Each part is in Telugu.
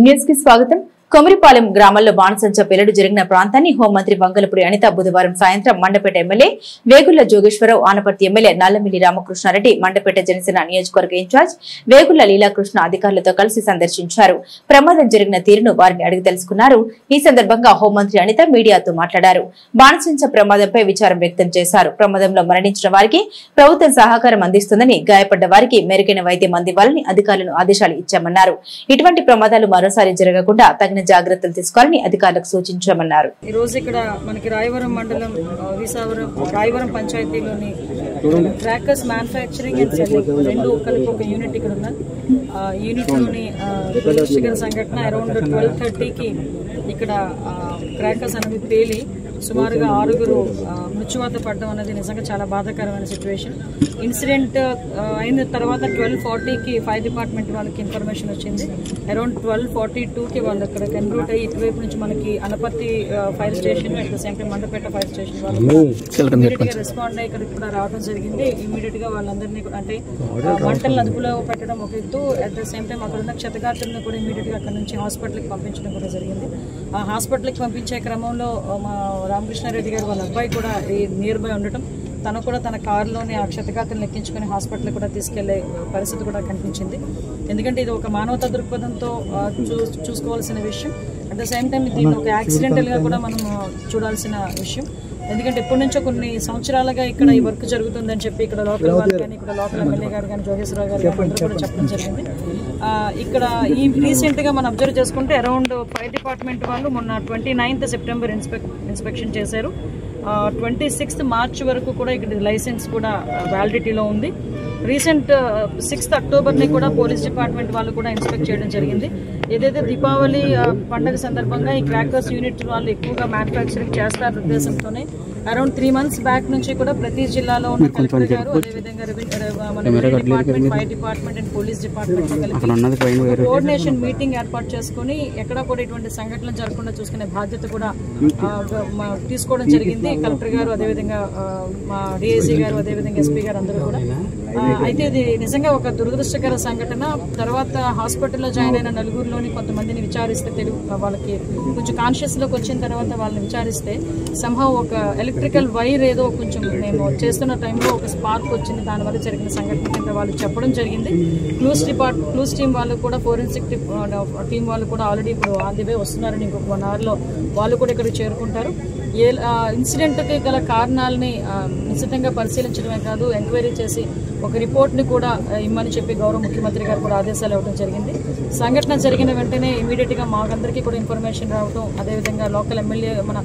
న్యూస్ కి స్వాగతం. కొమరిపాలెం గ్రామంలో బాణసంచ పేలుడు జరిగిన ప్రాంతాన్ని హోంమంత్రి వంగలపూడి అనిత బుధవారం సాయంత్రం మండపేట ఎమ్మెల్యే వేగుళ్ల జోగేశ్వరరావు, ఆనపర్తి ఎమ్మెల్యే నల్లమిల్లి రామకృష్ణారెడ్డి, మండపేట జనసేన నియోజకవర్గ ఇన్ఛార్జ్ వేగుళ్ల లీలాకృష్ణ అధికారులతో కలిసి సందర్శించారు. ప్రమాదం జరిగిన తీరును వారిని అడిగి తెలుసుకున్నారు. ఈ సందర్భంగా హోంమంత్రి అనిత మీడియాతో మాట్లాడారు. బాణసంచ ప్రమాదంపై విచారం వ్యక్తం చేశారు. ప్రమాదంలో మరణించిన వారికి ప్రభుత్వం సహకారం అందిస్తుందని, గాయపడ్డ వారికి మెరుగైన వైద్యం అందివ్వాలని అధికారులను ఆదేశాలు ఇచ్చామన్నారు. ఇటువంటి ప్రమాదాలు మరోసారి జరగకుండా తగిన జాగ్రత్తలు తీసుకోవాలని అధికారులకు సూచించామన్నారు. ఈ రోజు ఇక్కడ మనకి రాయవరం మండలం రాయవరం పంచాయతీలోని క్రాకర్స్ మ్యానుఫ్యాక్చరింగ్ అండ్ సెల్లింగ్ రెండు కలిపి ఒక యూనిట్ ఇక్కడ ఉన్నది. యూనిట్ లోని దురదృష్టకర సంఘటన అరౌండ్ 12:30కి ఇక్కడ క్రాకర్స్ అనేది పేలి సుమారుగా 6 మృత్యువాత పడడం అనేది నిజంగా చాలా బాధాకరమైన సిచ్యువేషన్. ఇన్సిడెంట్ అయిన తర్వాత 12:40కి ఫైర్ డిపార్ట్మెంట్ వాళ్ళకి ఇన్ఫర్మేషన్ వచ్చింది. అరౌండ్ 12:42కి వాళ్ళు ఇక్కడ కన్రూట్ అయ్యి ఇటువైపు నుంచి మనకి Anaparthi fire station, at the same time Mandapeta fire station వాళ్ళు ఇమీడియట్ గా రెస్పాండ్ అయ్యి ఇక్కడికి కూడా రావడం జరిగింది. ఇమీడియట్ గా వాళ్ళందరినీ అంటే మంటలను అదుపులో పెట్టడం ఒక ఎత్తు, అట్ ద సేమ్ టైం అక్కడ ఉన్న క్షతగాత్రులను కూడా ఇమీడియట్ గా అక్కడ నుంచి హాస్పిటల్కి పంపించడం కూడా జరిగింది. ఆ హాస్పిటల్కి పంపించే క్రమంలో మా రామకృష్ణారెడ్డి గారు వాళ్ళ అబ్బాయి కూడా నియర్ బై ఉండటం, తను కూడా తన కారులోనే ఆ క్షతగాత్రులను ఎక్కించుకుని హాస్పిటల్కి కూడా తీసుకెళ్లే పరిస్థితి కూడా కనిపించింది. ఎందుకంటే ఇది ఒక మానవతా దృక్పథంతో చూసుకోవాల్సిన విషయం. అట్ ద సేమ్ టైం దీన్ని ఒక యాక్సిడెంటల్ గా కూడా మనం చూడాల్సిన విషయం. ఎందుకంటే ఎప్పటి నుంచో కొన్ని సంవత్సరాలుగా ఇక్కడ ఈ వర్క్ జరుగుతుందని చెప్పి ఇక్కడ లోకల్ వాళ్ళు కానీ, ఇక్కడ లోకల్ ఎమ్మెల్యే గారు కానీ, జోగేశ్వరరావు గారు కానీ అందరూ కూడా చెప్పడం జరిగింది. ఇక్కడ ఈ రీసెంట్ గా మనం అబ్జర్వ్ చేసుకుంటే అరౌండ్ ఫైర్ డిపార్ట్మెంట్ వాళ్ళు మొన్న 29th సెప్టెంబర్ ఇన్స్పెక్షన్ చేశారు. 26th మార్చ్ వరకు కూడా ఇక్కడ లైసెన్స్ కూడా వ్యాలిడిటీలో ఉంది. రీసెంట్ 6th అక్టోబర్ని కూడా పోలీస్ డిపార్ట్మెంట్ వాళ్ళు కూడా ఇన్స్పెక్ట్ చేయడం జరిగింది. ఏదైతే దీపావళి పండుగ సందర్భంగా ఈ క్రాకర్స్ యూనిట్ వాళ్ళు ఎక్కువగా మ్యానుఫ్యాక్చరింగ్ చేస్తారు ఉద్దేశంతోనే అరౌండ్ 3 months బ్యాక్ నుంచి కూడా ప్రతి జిల్లాలో ఉన్న కలెక్టర్ గారు, అదేవిధంగా department, fire department and police department కలిపి కోఆర్డినేషన్ మీటింగ్ ఏర్పాటు చేసుకుని ఎక్కడ కూడా ఇటువంటి సంఘటనలు జరగకుండా చూసుకునే బాధ్యత కూడా తీసుకోవడం జరిగింది. కలెక్టర్ గారు, అదేవిధంగా మా డిఐజీ గారు, అదేవిధంగా ఎస్పీ గారు అందరూ కూడా. అయితే ఇది నిజంగా ఒక దురదృష్టకర సంఘటన. తర్వాత హాస్పిటల్లో జాయిన్ అయిన నలుగురిలోని కొంతమందిని విచారిస్తే వాళ్ళకి కొంచెం కాన్షియస్ లోకి వచ్చిన తర్వాత వాళ్ళని విచారిస్తే సంహవ్ ఒక ఎలక్ట్రికల్ వైర్ ఏదో కొంచెం మేము చేస్తున్న టైంలో ఒక స్పార్క్ వచ్చింది, దానివల్ల జరిగిన సంఘటన కింద వాళ్ళు చెప్పడం జరిగింది. క్లూస్ టీం వాళ్ళు కూడా, ఫోరెన్సిక్ టీం వాళ్ళు కూడా ఆల్రెడీ ఇప్పుడు ఆన్ ది వే వస్తున్నారని, ఇంకొక 1 hourలో వాళ్ళు కూడా ఇక్కడికి చేరుకుంటారు. ఇన్సిడెంట్కి గల కారణాలని నిశ్చితంగా పరిశీలించడమే కాదు, ఎంక్వైరీ చేసి ఒక రిపోర్ట్ని కూడా ఇమ్మని చెప్పి గౌరవ ముఖ్యమంత్రి గారు కూడా ఆదేశాలు ఇవ్వడం జరిగింది. సంఘటన జరిగిన వెంటనే ఇమీడియట్గా మాకందరికీ కూడా ఇన్ఫర్మేషన్ రావడం, అదేవిధంగా లోకల్ ఎమ్మెల్యే మన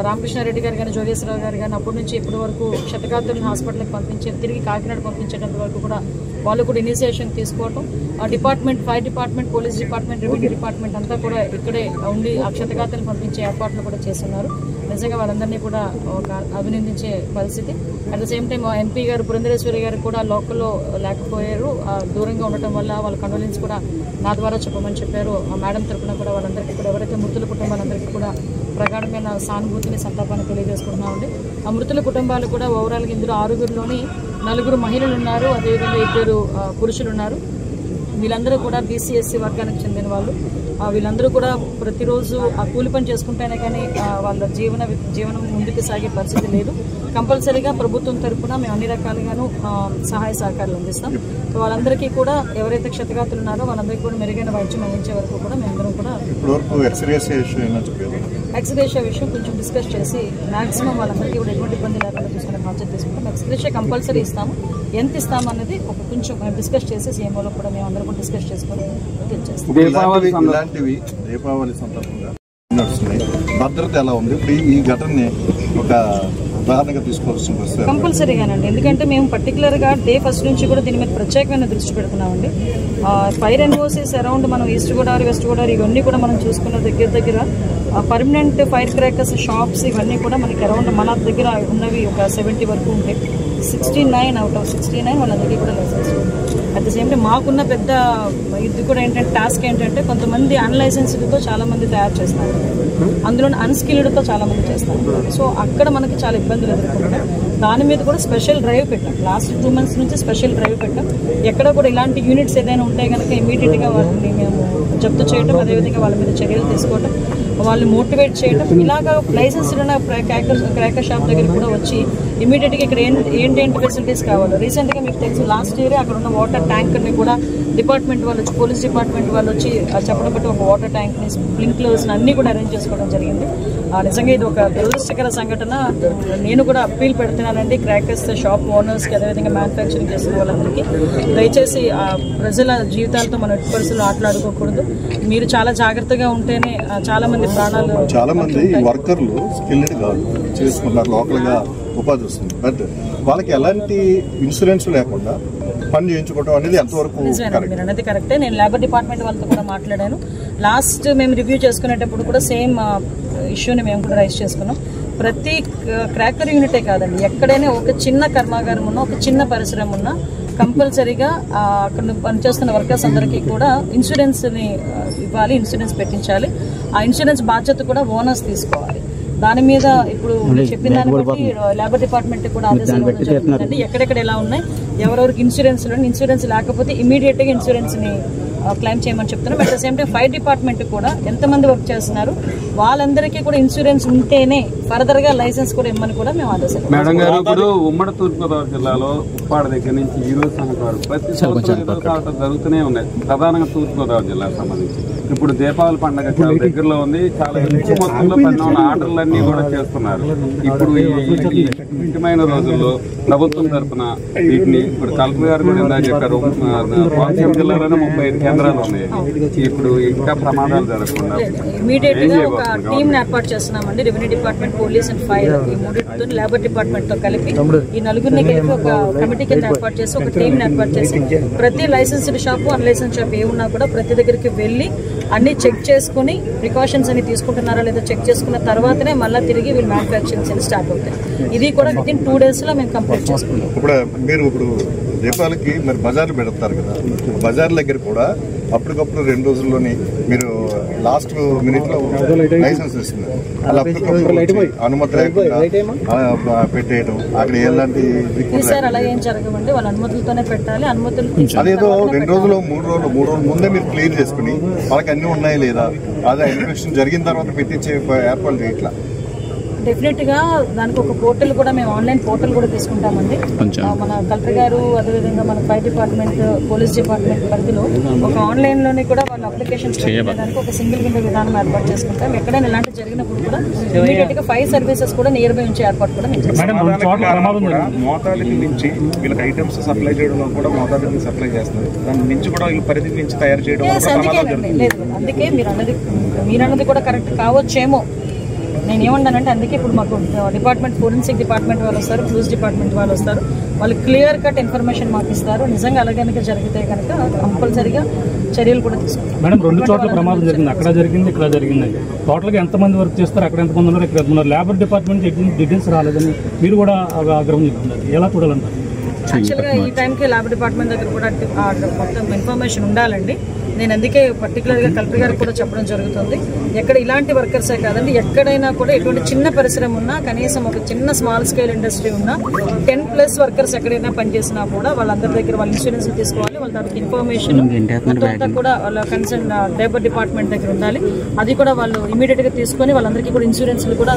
రామకృష్ణారెడ్డి గారు కానీ, జోగేశ్వరరావు గారు కానీ అప్పటి నుంచి ఇప్పటి వరకు క్షతగాత్రులను హాస్పిటల్కి పంపించి తిరిగి కాకినాడ పంపించేటంత వరకు కూడా వాళ్ళు కూడా ఇనిషియేషన్ తీసుకోవటం, ఆ department, fire department, police department, revenue department అంతా కూడా ఇక్కడే ఉండి ఆ క్షతగాత్రులను పంపించే ఏర్పాట్లు కూడా చేస్తున్నారు. నిజంగా వాళ్ళందరినీ కూడా ఒక అభినందించే పరిస్థితి. At the same time MP గారు పురంధరేశ్వరి గారు కూడా లోకల్లో లేకపోయారు, దూరంగా ఉండటం వల్ల వాళ్ళ కండోలెన్స్ కూడా నా ద్వారా చెప్పమని చెప్పారు. ఆ మేడం తరఫున కూడా వాళ్ళందరికీ కూడా, ఎవరైతే మృతుల కుటుంబాలందరికీ కూడా ప్రగాఢమైన సానుభూతిని, సంతాపాన్ని తెలియజేసుకుంటున్నామండి. ఆ మృతుల కుటుంబాలు కూడా ఓవరాల్గా ఇందులో 6గురిలోని 4 మహిళలు ఉన్నారు, అదేవిధంగా 2 పురుషులు ఉన్నారు. వీళ్ళందరూ కూడా BC/SC వర్గానికి చెందిన వాళ్ళు. వీళ్ళందరూ కూడా ప్రతిరోజు ఆ కూలి పని చేసుకుంటేనే కానీ వాళ్ళ జీవనం ముందుకు సాగే పరిస్థితి లేదు. కంపల్సరీగా ప్రభుత్వం తరఫున మేము అన్ని రకాలుగాను సహాయ సహకారాలు అందిస్తాం. సో వాళ్ళందరికీ కూడా, ఎవరైతే క్షతగాత్రులు ఉన్నారో వాళ్ళందరికీ కూడా మెరుగైన వైద్యం అందించే వరకు కూడా మేమందరం కూడా ఎక్స్గ్రేషియా విషయం కొంచెం డిస్కస్ చేసి మాక్సిమం వాళ్ళందరికీ కూడా ఎటువంటి ఇబ్బంది లేకుండా చూసుకునే బాధ్యత తీసుకుంటాం. ఎక్స్గ్రేషియా కంపల్సరీ ఇస్తాము. ఎంత ఇస్తామన్నది ఒక కొంచెం డిస్కస్ చేసి సీఎంఓలో కూడా మేము అందరం కూడా డిస్కస్ చేసుకొని చేస్తాం. దీపావళి సందర్భంగా భద్రత ఎలా ఉంది? ఈ ఘటనని ఒక ఉదాహరణగా తీసుకోవాల్సిన కంపల్సరీగానండి. ఎందుకంటే మేము పర్టికులర్గా డే ఫస్ట్ నుంచి కూడా దీని మీద ప్రత్యేకమైన దృష్టి పెడుతున్నామండి. ఫైర్ ఎన్ఓసీస్ అరౌండ్ మనం ఈస్ట్ గోదావరి, వెస్ట్ గోదావరి ఇవన్నీ కూడా మనం చూసుకున్న దగ్గర పర్మనెంట్ ఫైర్ క్రాకర్స్ షాప్స్ ఇవన్నీ కూడా మనకి అరౌండ్ మన దగ్గర ఉన్నవి ఒక 70 వరకు ఉంటాయి. 69 out of 69 వాళ్ళందరికీ కూడా licence. At the same time మాకున్న పెద్ద ఇది కూడా ఏంటంటే టాస్క్ ఏంటంటే కొంతమంది అన్లైసెన్స్డ్తో చాలా మంది తయారు చేస్తారు, అందులో అన్స్కిల్డ్తో చాలా మంది చేస్తారు. సో అక్కడ మనకి చాలా ఇబ్బందులు ఎదుర్కొంటాం. దాని మీద కూడా స్పెషల్ డ్రైవ్ పెట్టాం. లాస్ట్ 2 months నుంచి స్పెషల్ డ్రైవ్ పెట్టాం. ఎక్కడ కూడా ఇలాంటి యూనిట్స్ ఏదైనా ఉంటే కనుక ఇమీడియట్గా వాటిని మేము జప్తు చేయడం, అదేవిధంగా వాళ్ళ మీద చర్యలు తీసుకోవడం, వాళ్ళని మోటివేట్ చేయడం. ఇలాగా లైసెన్స్ ఉన్న క్రాకర్ షాప్ దగ్గర కూడా వచ్చి ఇమీడియట్గా ఇక్కడ ఏంటి ఫెసిలిటీస్ కావాలి. రీసెంట్గా మీకు తెలుసు లాస్ట్ ఇయర్ అక్కడ ఉన్న వాటర్ ట్యాంకర్ని కూడా డిపార్ట్మెంట్ వాళ్ళు వచ్చి, పోలీస్ డిపార్ట్మెంట్ వాళ్ళు వచ్చి చెప్పడం బట్టి ఒక వాటర్ ట్యాంక్ని, స్ప్రింక్లర్స్ని అన్నీ కూడా అరేంజ్ చేసుకోవడం జరిగింది. నిజంగా ఇది ఒక దురదృష్టకర సంఘటన. నేను కూడా అప్పీల్ పెడుతున్నానండి క్రాకర్స్ షాప్ ఓనర్స్కి, అదేవిధంగా మ్యానుఫ్యాక్చరింగ్ చేసిన వాళ్ళందరికీ, దయచేసి ప్రజల జీవితాలతో మనం ఎట్టి పరిస్థితుల్లో ఆటలాడుకోకూడదు. మీరు చాలా జాగ్రత్తగా ఉంటేనే చాలా మంది ప్రాణాలు, చాలా మంది వర్కర్లు స్కిల్డ్ కాదు చేసుకుంటారు, లోకల్ గా ఉపాధి వస్తుంది. బట్ వాళ్ళకి ఎలాంటి ఇన్సూరెన్స్ లేకుండా పని చేయించుకోవడం అనేది ఎంతవరకు మీరు అనేది కరెక్టే. నేను లేబర్ డిపార్ట్మెంట్ వాళ్ళతో కూడా మాట్లాడాను. లాస్ట్ మేము రివ్యూ చేసుకునేటప్పుడు కూడా సేమ్ ఇష్యూని మేము కూడా రైజ్ చేసుకున్నాం. ప్రతి క్రాకర్ యూనిటే కాదండి, ఎక్కడైనా ఒక చిన్న కర్మాగారం ఉన్నా, ఒక చిన్న పరిశ్రమ ఉన్నా కంపల్సరీగా అక్కడ పనిచేస్తున్న వర్కర్స్ అందరికీ కూడా ఇన్సూరెన్స్ని ఇవ్వాలి, ఇన్సూరెన్స్ పెట్టించాలి. ఆ ఇన్సూరెన్స్ బాధ్యత కూడా ఓనర్స్ తీసుకోవాలి. దాని మీద ఇప్పుడు చెప్పిన దాన్ని బట్టి లేబర్ డిపార్ట్మెంట్ కూడా ఆదేశాలు జరుగుతుందండి. ఎక్కడెక్కడ ఎలా ఉన్నాయి, ఎవరెవరికి ఇన్సూరెన్స్ లేకపోతే ఇమీడియట్గా ఇన్సూరెన్స్ని క్లెయిమ్ చేయమని చెప్తున్నాం. At the same time fire department కూడా ఎంతమంది వర్క్ చేస్తున్నారు వాళ్ళందరికీ కూడా ఇన్సూరెన్స్ ఉంటేనే ఫర్దర్గా లైసెన్స్ కూడా ఇవ్వమని కూడా మేము ఆదేశాలు. మేడం గారు, ఇప్పుడు ఉమ్మడి తూర్పుగోదావరి జిల్లాలో ఉప్పాడ దగ్గర నుంచి ఈ రోజు వరకు ప్రతి సంవత్సరం జరుగుతూనే ఉన్నాయి, ప్రధానంగా తూర్పుగోదావరి జిల్లాకు సంబంధించి. ఇప్పుడు దీపావళి పండుగ చాలా దగ్గరలో ఉంది, చాలా ఎక్కువ మొత్తంలో పని ఆర్డర్లన్నీ కూడా చేస్తున్నారు. ఇప్పుడు ఈ ముఖ్యమైన రోజుల్లో ప్రభుత్వం తరఫున వీటిని ఇప్పుడు కలెక్టర్ గారు కూడా ఇందా చెప్పారు, కోనసీమ జిల్లాలోనే 35 కేంద్రాలు ఉన్నాయి. ఇప్పుడు ఇంకా ప్రమాదాలు జరగకుండా ఇమీడియట్ గా ఒక టీమ్ ఏర్పాటు చేస్తున్నామండి. Revenue department, police and fire, ఈ మూడింటితో లేబర్ డిపార్ట్మెంట్ తో కలిపి ఈ నలుగురిని కలిపి ఒక కమిటీ కింద ఏర్పాటు చేసి, ఒక టీమ్ ఏర్పాటు చేసి ప్రతి లైసెన్స్డ్ షాపు, అన్లైసెన్స్ షాప్ ఏ ఉన్నా కూడా ప్రతి దగ్గరికి వెళ్ళి అన్ని చెక్ చేసుకుని ప్రికాషన్స్ అని తీసుకుంటున్నారా లేదా చెక్ చేసుకున్న తర్వాతనే మళ్ళీ తిరిగి వీళ్ళు మ్యానుఫ్యాక్చరింగ్స్ అని స్టార్ట్ అవుతాయి. ఇది కూడా విత్ ఇన్ 2 days లో మేము కంప్లీట్ చేసుకుంటాం. ఇప్పుడు దీపావళికి మరి బజార్లు పెడతారు కదా, బజార్ దగ్గర కూడా అప్పటికప్పుడు 2 రోజుల్లోని మీరు లాస్ట్ మినిట్ లో లైసెన్స్ ఇస్తున్నారు. అలా అనుమతి లేకుండా పెట్టేయడం, అక్కడ ఎలాంటి సార్ అలా ఏం జరగవండి, వాళ్ళ అనుమతులతోనే పెట్టాలి. అనుమతులు అదేదో 2 రోజులు 3 రోజులు ముందే మీరు క్లియర్ చేసుకుని వాళ్ళకి అన్ని ఉన్నాయా లేదా, అదే ఇన్వెస్టిగేషన్ జరిగిన తర్వాత పెట్టించే ఏర్పాటు చేయట్లా. డెఫినెట్ గా దానికి ఒక పోర్టల్ కూడా, మేము ఆన్లైన్ పోర్టల్ కూడా తీసుకుంటామండి. మన కలెక్టర్ గారు, అదేవిధంగా మన ఫైర్ డిపార్ట్మెంట్, పోలీస్ డిపార్ట్మెంట్ పరిధిలో ఒక ఆన్లైన్ లోనే కూడా వాళ్ళ అప్లికేషన్స్ చేయడానికి ఒక సింగిల్ విండో విధానం ఏర్పాటు చేసుకుంటాం. ఎక్కడైనా ఇలాంటి జరిగినప్పుడు కూడా ఇమీడియట్ గా ఫైర్ సర్వీసెస్ కూడా నియర్ బై ఉంచే ఏర్పాటు కూడా మోతాదుకి మించి వీళ్ళకి ఐటమ్స్ సప్లై చేయడంలో కూడా మోతాదుకి సప్లై చేస్తారు, దాని నుంచి కూడా వీళ్ళు పరిధి మించి తయారు చేయడం లేదు. అందుకే మీరు అన్నది కూడా కరెక్ట్ కావచ్చేమో. నేను ఏమన్నానంటే అందుకే ఇప్పుడు మాకు డిపార్ట్మెంట్, ఫోరెన్సిక్ డిపార్ట్మెంట్ వాళ్ళు వస్తారు, పోలీస్ డిపార్ట్మెంట్ వాళ్ళు వస్తారు, వాళ్ళు క్లియర్ కట్ ఇన్ఫర్మేషన్ మాకు ఇస్తారు. నిజంగా అలా కనుక జరిగితే కనుక కంపల్సరీగా చర్యలు కూడా తీసుకుంటాం. మేడం, 2 చోట్ల ప్రమాదం జరిగింది, అక్కడ జరిగింది, ఇక్కడ జరిగింది. టోటల్గా ఎంతమంది వర్క్ చేస్తారు, అక్కడ ఎంతమంది ఉన్నారు, ఇక్కడ ఉన్నారు. లేబర్ డిపార్ట్మెంట్ డీటెయిల్స్ రాలేదని మీరు కూడా ఆగ్రహం చెప్తున్నారు, ఎలా చూడాలంటారు? యాక్చువల్గా ఈ టైంకి లేబర్ డిపార్ట్మెంట్ దగ్గర కూడా మొత్తం ఇన్ఫర్మేషన్ ఉండాలండి. నేను అందుకే పర్టికులర్గా కలెక్టర్ గారికి కూడా చెప్పడం జరుగుతుంది. ఎక్కడ ఇలాంటి వర్కర్సే కాదండి, ఎక్కడైనా కూడా ఎటువంటి చిన్న పరిశ్రమ ఉన్నా, కనీసం ఒక చిన్న స్మాల్ స్కేల్ ఇండస్ట్రీ ఉన్నా, 10+ వర్కర్స్ ఎక్కడైనా పనిచేసినా కూడా వాళ్ళందరి దగ్గర వాళ్ళ ఇన్సూరెన్స్ తీసుకోవాలి. వాళ్ళ దానికి ఇన్ఫర్మేషన్ అంతా కూడా వాళ్ళ కన్సర్న్ లేబర్ డిపార్ట్మెంట్ దగ్గర ఉండాలి. అది కూడా వాళ్ళు ఇమీడియట్ గా తీసుకొని వాళ్ళందరికీ కూడా ఇన్సూరెన్స్లు కూడా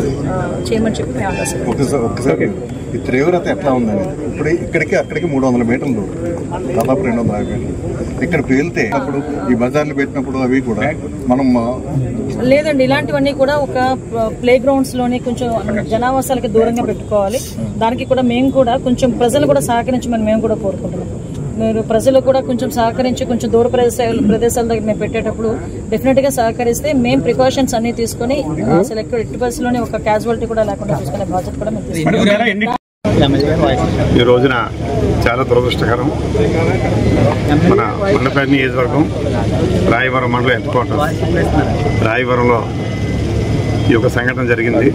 చేయమని చెప్పి మేము ఆలోచిస్తాం. ఈ తీవ్రత ఎట్లా ఉందని ఇప్పుడు ఇక్కడికి అక్కడికి 300 మీటర్లు, దాదాపు 250 మీటర్లు ఇక్కడ పేలితే అప్పుడు ఈ బజార్లు పెట్టినప్పుడు అవి కూడా మనం లేదండి, ఇలాంటివన్నీ కూడా ఒక ప్లే గ్రౌండ్స్ లోని కొంచెం జనావాసాలకి దూరంగా పెట్టుకోవాలి. దానికి కూడా మేము కూడా కొంచెం ప్రజలు కూడా సహకరించమని మేము కూడా కోరుకుంటున్నాం. మీరు ప్రజలు కూడా కొంచెం సహకరించి కొంచెం దూర ప్రదేశాల దగ్గర మేము పెట్టేటప్పుడు డెఫినెట్ గా సహకరిస్తే మేము ప్రికాషన్స్ అన్ని తీసుకుని అసలు ఎక్కడ ఎట్టి పరిస్థితుల్లోనే ఒక క్యాజువాలిటీ కూడా లేకుండా చూసుకునే బాధ్యత కూడా మేము తీసుకుంటాం. ఈ రోజున చాలా దురదృష్టకరం. మన మండపేట నియోజకవర్గం రాయవరం మండలం హెడ్క్వార్టర్ రాయవరంలో ఈ యొక్క సంఘటన జరిగింది.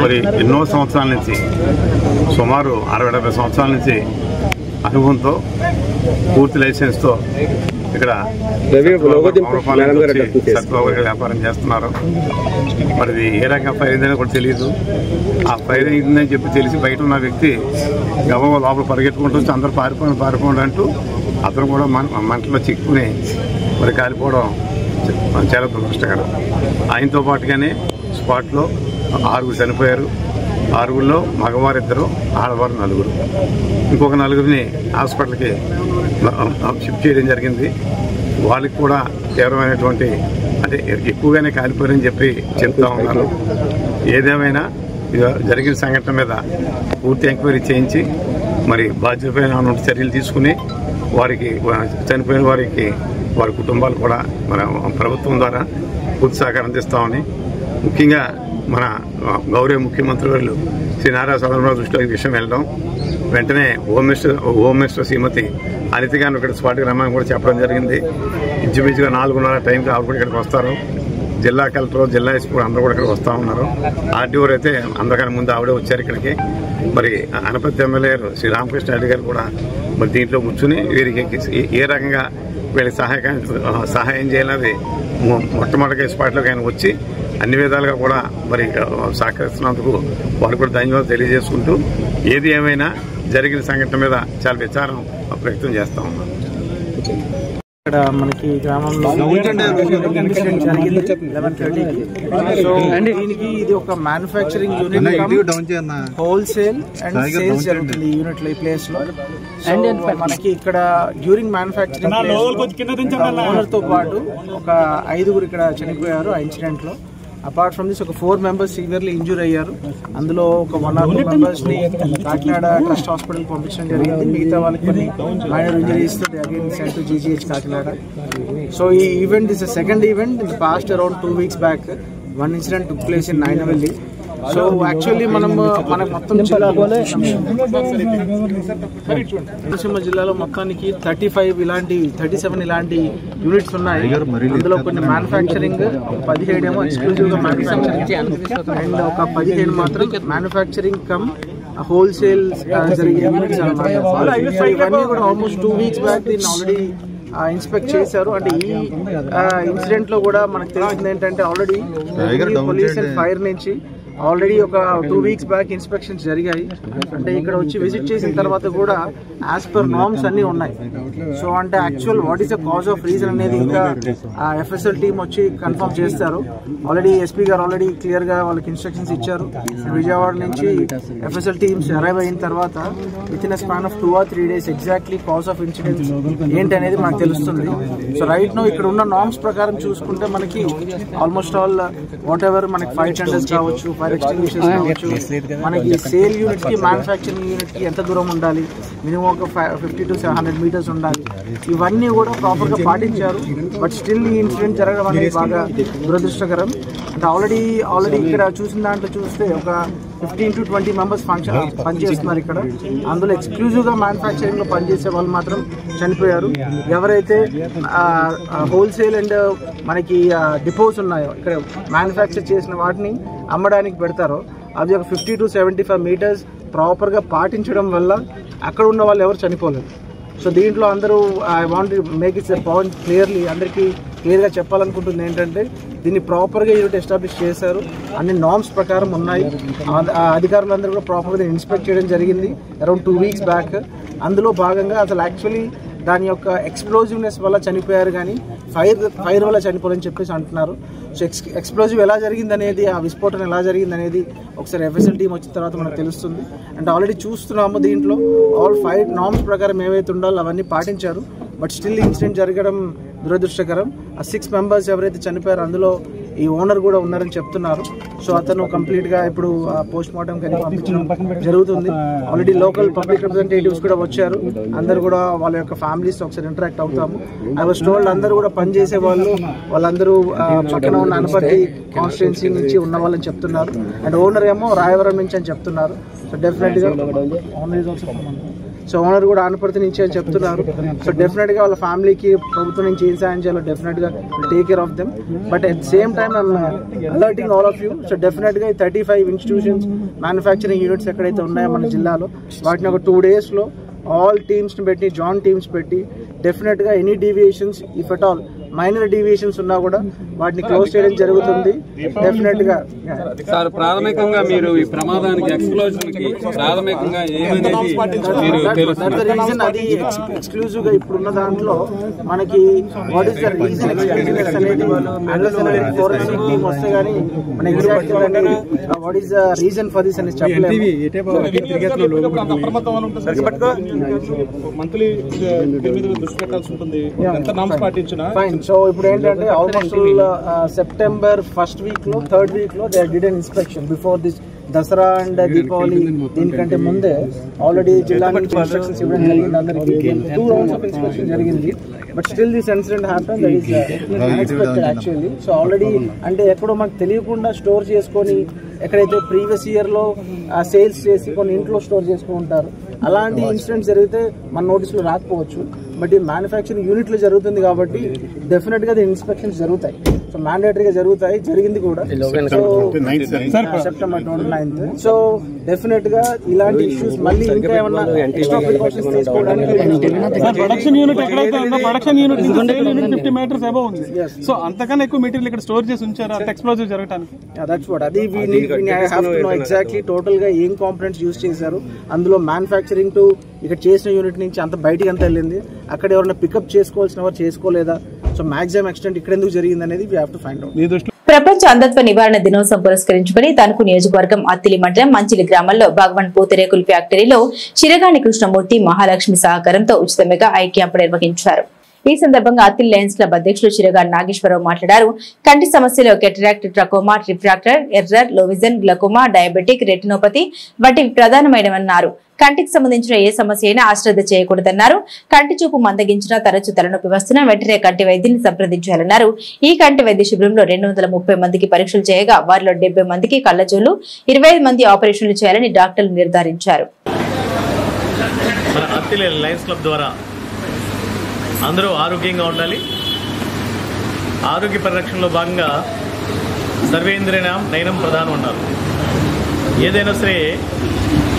మరి ఎన్నో సంవత్సరాల నుంచి, సుమారు 60-70 సంవత్సరాల నుంచి అనుభవంతో, పూర్తి లైసెన్స్తో ఇక్కడ సద్భావంగా వ్యాపారం చేస్తున్నారు. మరి ఏ రకంగా ఫైర్ అయిందని కూడా తెలియదు. ఆ ఫైర్ అయిందని చెప్పి తెలిసి బయట ఉన్న వ్యక్తి గవ లోపల పరిగెత్తుకుంటూ వచ్చి అందరూ పారిపోండి అంటూ అతను కూడా మంటలో చిక్కుని మరి కాలిపోవడం చాలా దురదృష్టకరం. ఆయనతో పాటుగానే స్పాట్లో 6 చనిపోయారు. 6లో మగవారు 2, ఆడవారు 4. ఇంకొక 4ని హాస్పిటల్కి షిఫ్ట్ చేయడం జరిగింది. వాళ్ళకి కూడా తీవ్రమైనటువంటి అంటే ఎక్కువగానే కాలిపోయారని చెప్పి చెప్తా ఉన్నారు. ఏదేమైనా జరిగిన సంఘటన మీద పూర్తి ఎంక్వైరీ చేయించి మరి బాధ్యతపైన చర్యలు తీసుకుని వారికి చనిపోయిన వారికి వారి కుటుంబాలు కూడా మన ప్రభుత్వం ద్వారా పూర్తి సహకారం అందిస్తామని, ముఖ్యంగా మన గౌరవ ముఖ్యమంత్రి వర్యులు శ్రీ నారా చంద్రబాబు దృష్టిలో ఈ విషయం వెళ్ళడం వెంటనే హోమ్ మినిస్టర్ శ్రీమతి అనిత గారిని ఇక్కడ స్పాట్కి రమ్మని కూడా చెప్పడం జరిగింది. ఇంచుమించుగా 4:30 టైంకి ఆవిడ కూడా ఇక్కడికి వస్తారు. జిల్లా కలెక్టర్, జిల్లా ఎస్పీ కూడా అందరూ కూడా ఇక్కడ వస్తూ ఉన్నారు. ఆర్టీఓ అయితే అందరికన్నా ముందు ఆవిడే వచ్చారు ఇక్కడికి. మరి అనపర్తి ఎమ్మెల్యే శ్రీ రామకృష్ణ రెడ్డి గారు కూడా మరి దీంట్లో కూర్చుని వీరికి ఏ రకంగా వీళ్ళకి సహాయం చేయాలన్నది మొట్టమొదటిగా స్పాట్లోకి ఆయన వచ్చి అన్ని విధాలుగా కూడా మరి సహకరిస్తున్నందుకు వారికి కూడా ధన్యవాదాలు తెలియజేసుకుంటూ ఏది ఏమైనా జరిగిన సంఘటన మీద చాలా విచారం వ్యక్తం చేస్తా ఉన్నాం. ఇక్కడ మనకి గ్రామంలో దీనికి ఇది ఒక manufacturing unit, wholesale and sales జరుగుతుంది ఈ యూనిట్ లో, ఈ ప్లేస్ లో. మనకి ఇక్కడ డ్యూరింగ్ మ్యానుఫ్యాక్చరింగ్ ఓనర్ తో పాటు ఒక 5గురు ఇక్కడ చనిపోయారు ఆ ఇన్సిడెంట్ లో. అపార్ట్ ఫ్రమ్ దిస్ ఒక 4 మెంబర్స్ సివియర్లీ ఇంజూర్ అయ్యారు. అందులో ఒక 1 or 2 మెంబర్స్ ని కాకినాడ ట్రస్ట్ హాస్పిటల్ పంపించడం జరిగింది. మిగతా వాళ్ళకి కొన్ని మైనర్ ఇంజరీస్ తో again sent to GGH Kakinada. So ఈ event is second event in past around 2 weeks back. 1 incident took place in Nainavelli. So actually మనకు మొత్తం కోనసీమ జిల్లాలో మొత్తానికి 37 ఇలాంటి యూనిట్స్ ఉన్నాయి. అందులో కొన్ని మ్యానుఫ్యాక్చరింగ్, 17 ఏమో ఎక్స్క్లూజివ్ గా మ్యానుఫ్యాక్చరింగ్ అండ్ ఒక 15 మాత్రం మ్యానుఫ్యాక్చరింగ్ కమ్ హోల్సేల్ జరిగే యూనిట్స్ అన్నమాట. సో ఇవన్నీ కూడా ఆల్మోస్ట్ 2 weeks బ్యాక్ దీన్ని ఆల్రెడీ ఇన్స్పెక్ట్ చేశారు. అంటే ఈ ఇన్సిడెంట్ లో కూడా మనకు తెలిసింది ఏంటంటే ఆల్రెడీ పోలీస్ అండ్ ఫైర్ నుంచి ఆల్రెడీ ఒక 2 weeks బ్యాక్ ఇన్స్పెక్షన్స్ జరిగాయి. అంటే ఇక్కడ వచ్చి విజిట్ చేసిన తర్వాత కూడా యాజ్ పర్ నార్మ్స్ అన్ని ఉన్నాయి. సో అంటే actual what is the cause of reason అనేది ఇంకా FSL టీమ్ వచ్చి కన్ఫర్మ్ చేస్తారు. ఆల్రెడీ ఎస్పీ గారు ఆల్రెడీ క్లియర్ గా వాళ్ళకి ఇన్స్ట్రక్షన్స్ ఇచ్చారు. విజయవాడ నుంచి FSL టీమ్స్ అరైవ్ అయిన తర్వాత with in span of 2 or 3 days exactly cause of incident ఏంటి అనేది మనకు తెలుస్తుంది. సో రైట్ నో ఇక్కడ ఉన్న నార్మ్స్ ప్రకారం చూసుకుంటే మనకి ఆల్మోస్ట్ ఆల్ వాట్ ఎవర్ మనకి ఫైర్ టెండర్స్ కావచ్చు, ఫైర్ ఎక్స్టింగ్విషర్స్ కావచ్చు, మనకి సేల్ యూనిట్ కి మ్యానుఫ్యాక్చరింగ్ యూనిట్ కి ఎంత దూరం ఉండాలి, మినిమం ఒక 50 to 100 meters ఉండాలి, ఇవన్నీ కూడా ప్రాపర్ గా పాటించారు. బట్ స్టిల్ ఈ ఇన్సిడెంట్ జరగడం అనేది బాగా దురదృష్టకరం. అంటే ఆల్రెడీ ఇక్కడ చూసిన దాంట్లో చూస్తే ఒక 15 to 20 మెంబర్స్ పనిచేస్తున్నారు ఇక్కడ. అందులో ఎక్స్క్లూజివ్ గా మ్యానుఫ్యాక్చరింగ్ లో పనిచేసే వాళ్ళు మాత్రం చనిపోయారు. ఎవరైతే హోల్సేల్ అండ్ మనకి డిపోస్ ఉన్నాయో ఇక్కడ మ్యానుఫ్యాక్చర్ చేసిన వాటిని అమ్మడానికి పెడతారో అవి ఒక 50 to 75 meters ప్రాపర్ గా పాటించడం వల్ల అక్కడ ఉన్న వాళ్ళు ఎవరు చనిపోలేదు. సో దీంట్లో అందరూ I want make it's a point clearly అందరికీ క్లియర్గా చెప్పాలనుకుంటుంది ఏంటంటే దీన్ని ప్రాపర్గా యూనిట్ ఎస్టాబ్లిష్ చేశారు, అన్ని నార్మ్స్ ప్రకారం ఉన్నాయి. అధికారులందరూ కూడా ప్రాపర్గా దీన్ని ఇన్స్పెక్ట్ చేయడం జరిగింది అరౌండ్ 2 weeks బ్యాక్. అందులో భాగంగా అసలు యాక్చువల్లీ దాని యొక్క ఎక్స్ప్లోజివ్నెస్ వల్ల చనిపోయారు కానీ ఫైర్ వల్ల చనిపోవాలని చెప్పేసి అంటున్నారు. సో ఎక్స్ప్లోజివ్ ఎలా జరిగిందనేది, ఆ విస్ఫోటన ఎలా జరిగిందనేది ఒకసారి FSL టీం వచ్చిన తర్వాత మనకు తెలుస్తుంది. అంటే ఆల్రెడీ చూస్తున్నాము దీంట్లో ఆల్ ఫైర్ నార్మ్స్ ప్రకారం ఏవైతే ఉండాలో అవన్నీ పాటించారు. బట్ స్టిల్ ఇన్సిడెంట్ జరగడం దురదృష్టకరం. ఆ 6 మెంబర్స్ ఎవరైతే చనిపోయారో అందులో ఈ ఓనర్ కూడా ఉన్నారని చెప్తున్నారు. సో అతను కంప్లీట్ గా ఇప్పుడు పోస్ట్ మార్టం కానీ పంపించడం జరుగుతుంది. ఆల్రెడీ లోకల్ పబ్లిక్ రిప్రజెంటేటివ్స్ కూడా వచ్చారు. అందరు కూడా వాళ్ళ యొక్క ఫ్యామిలీస్ ఒకసారి ఇంటరాక్ట్ అవుతాము. ఐ వాస్ టోల్డ్ అందరూ కూడా పనిచేసే వాళ్ళందరూ పక్కన ఉన్న అనపర్తి కాన్స్టిట్యున్సీ నుంచి ఉన్న వాళ్ళని చెప్తున్నారు. అండ్ ఓనర్ ఏమో రాయవరం నుంచి అని చెప్తున్నారు. సో డెఫినెట్ గా owner is also so owner కూడా ఆనపర్తి నుంచి అని చెప్తున్నారు. సో డెఫినెట్ గా వాళ్ళ ఫ్యామిలీకి ప్రభుత్వం నుంచి ఏం సాయం చేయాలో డెఫినెట్ గా take care of them. But at same time I'm alerting all of you. So definite గా 35 ఇన్స్టిట్యూషన్స్ మ్యానుఫ్యాక్చరింగ్ యూనిట్స్ ఎక్కడైతే ఉన్నాయో మన జిల్లాలో వాటిని ఒక 2 days లో ఆల్ టీమ్స్ని పెట్టి జాయింట్ టీమ్స్ పెట్టి డెఫినెట్గా any deviations if at all minor deviations ఉన్నా కూడా వాటిని క్లోజ్ చేయడం జరుగుతుంది. డెఫినెట్గా సార్ ప్రాథమికంగా మీరు ఈ ప్రమాదానికి ఎక్స్ప్లోజన్కి ప్రాథమికంగా రీజన్ అది ఎక్స్క్లూజివ్ గా ఇప్పుడున్న దాంట్లో మనకి what is the reason forensic team వస్తే గానీ మన exact what is the reason for this అని చెప్పలేము. సో ఇప్పుడు ఏంటంటే ఆల్మోస్ట్ సెప్టెంబర్ ఫస్ట్ వీక్ లో థర్డ్ వీక్ లో they did an inspection before this Dasara and Deepavali. దీనికంటే ముందే ఆల్రెడీ జిల్లా నుంచి ఇన్స్ట్రక్షన్స్ ఇవ్వడం జరిగింది అందరికి. 2 rounds ఆఫ్ ఇన్స్పెక్షన్ జరిగింది. But still this incident happen that is unexpected actually. So already అంటే ఎక్కడో మనకు తెలియకుండా స్టోర్ చేసుకొని ఎక్కడైతే ప్రీవియస్ ఇయర్ లో సేల్స్ చేసి కొన్ని ఇంట్లో స్టోర్ చేసుకుని ఉంటారు, అలాంటి ఇన్సిడెంట్స్ జరిగితే మన నోటీసులు రాకపోవచ్చు. బట్ ఈ మ్యానుఫ్యాక్చరింగ్ యూనిట్లు జరుగుతుంది కాబట్టి డెఫినెట్ గా ఇన్స్పెక్షన్స్ జరుగుతాయి. సో మ్యాండేటరీగా జరుగుతాయి, జరిగింది కూడా. So September 29th. So definite గా ఇలాంటి ఇష్యూస్ మళ్ళీ ఇంకా ఏమన్నా ఎక్స్ట్రా ప్రికాషన్స్ తీసుకోవడానికి ప్రొడక్షన్ యూనిట్ ఎక్కడైతే ఉందో ప్రొడక్షన్ యూనిట్ 50 మీటర్స్ అబౌవ్ ఉంది. సో అంతకన్నా ఎక్కువ మెటీరియల్ ఇక్కడ స్టోర్ చేసి ఉంచారు అంత ఎక్స్ప్లోజివ్ జరగడానికి. దట్స్ వాట్ అది ఎగ్జాక్ట్లీ టోటల్ గా ఏం కాంపోనెంట్స్ యూజ్ చేశారు, అందులో మ్యానుఫ్యాక్చరింగ్ టు ఇక్కడ చేసిన యూనిట్ నుంచి అంత బయటికి అంత వెళ్ళింది, అక్కడ ఎవరైనా పికప్ చేసుకోవాల్సిన వారు చేసుకోలేదా, సో మాక్సిమం ఎక్స్టెంట్ ఇక్కడ ఎందుకు జరిగింది అనేది we have to find out. ప్రపంచ అంధత్వ నివారణ దినోత్సవం పురస్కరించుకుని తణుకు నియోజకవర్గం అత్తిలి మండలం మంచిలి గ్రామంలో భగవాన్ పూతరేకుల ఫ్యాక్టరీలో చిరగాని కృష్ణమూర్తి మహాలక్ష్మి సహకారంతో ఉచిత మెగా ఐ క్యాంపు నిర్వహించారు. ఈ సందర్భంగా అత్తిలి లయన్స్ క్లబ్ అధ్యక్షులు చిరగాని నాగేశ్వరరావు మాట్లాడారు. కంటి సమస్యలో cataract, trachoma, refractor, error, low vision, glaucoma, diabetic, retinopathy వంటి ప్రధానమైనవన్నారు. కంటికి సంబంధించిన ఏ సమస్య అయినా అశ్రద్ధ చేయకూడదన్నారు. కంటి చూపు మందగించినా, తరచు తలనొప్పి వస్తున్నా వెంటనే కంటి వైద్యుని సంప్రదించాలన్నారు. ఈ కంటి వైద్య శిబిరంలో 230 మందికి పరీక్షలు చేయగా వారిలో 70 మందికి కళ్లజోళ్లు, 25 మంది ఆపరేషన్లు చేయాలని డాక్టర్లు నిర్ధారించారు. అందరూ ఆరోగ్యంగా ఉండాలి. ఆరోగ్య పరిరక్షణలో భాగంగా సర్వేంద్రియాణం నయనం ప్రధానం ఉన్నారు. ఏదైనా సరే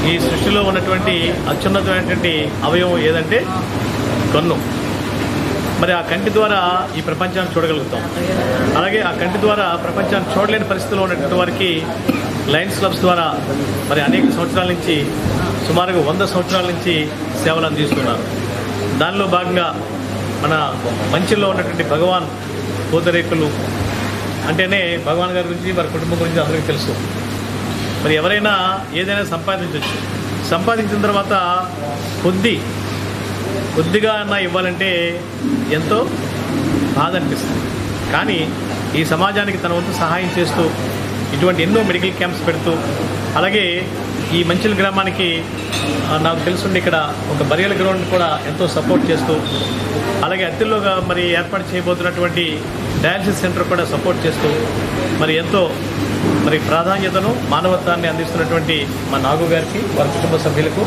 ఈ సృష్టిలో ఉన్నటువంటి అత్యున్నతమైనటువంటి అవయవం ఏదంటే కన్ను. మరి ఆ కంటి ద్వారా ఈ ప్రపంచాన్ని చూడగలుగుతాం. అలాగే ఆ కంటి ద్వారా ప్రపంచాన్ని చూడలేని పరిస్థితిలో ఉన్నటువంటి వారికి లయన్స్ క్లబ్స్ ద్వారా మరి అనేక సంవత్సరాల నుంచి సుమారుగా 100 సంవత్సరాల నుంచి సేవలు అందిస్తున్నారు. దానిలో భాగంగా మన మంచిలో ఉన్నటువంటి భగవాన్ పూతరేకులు అంటేనే భగవాన్ గారి గురించి వారి కుటుంబం గురించి అందరికీ తెలుసు. మరి ఎవరైనా ఏదైనా సంపాదించవచ్చు. సంపాదించిన తర్వాత కొద్దిగా అన్నా ఇవ్వాలంటే ఎంతో బాధ అనిపిస్తుంది. కానీ ఈ సమాజానికి తన వంతు సహాయం చేస్తూ ఇటువంటి ఎన్నో మెడికల్ క్యాంప్స్ పెడుతూ, అలాగే ఈ మంచిల గ్రామానికి నాకు తెలుసుండి ఇక్కడ ఒక బరియల్ గ్రౌండ్ కూడా ఎంతో సపోర్ట్ చేస్తూ, అలాగే అత్తిల్లోగా మరి ఏర్పాటు చేయబోతున్నటువంటి డయాలసిస్ సెంటర్ కూడా సపోర్ట్ చేస్తూ మరి ఎంతో మరి ప్రాధాన్యతను మానవత్వాన్ని అందిస్తున్నటువంటి మా నాగు గారికి, వారి కుటుంబ సభ్యులకు,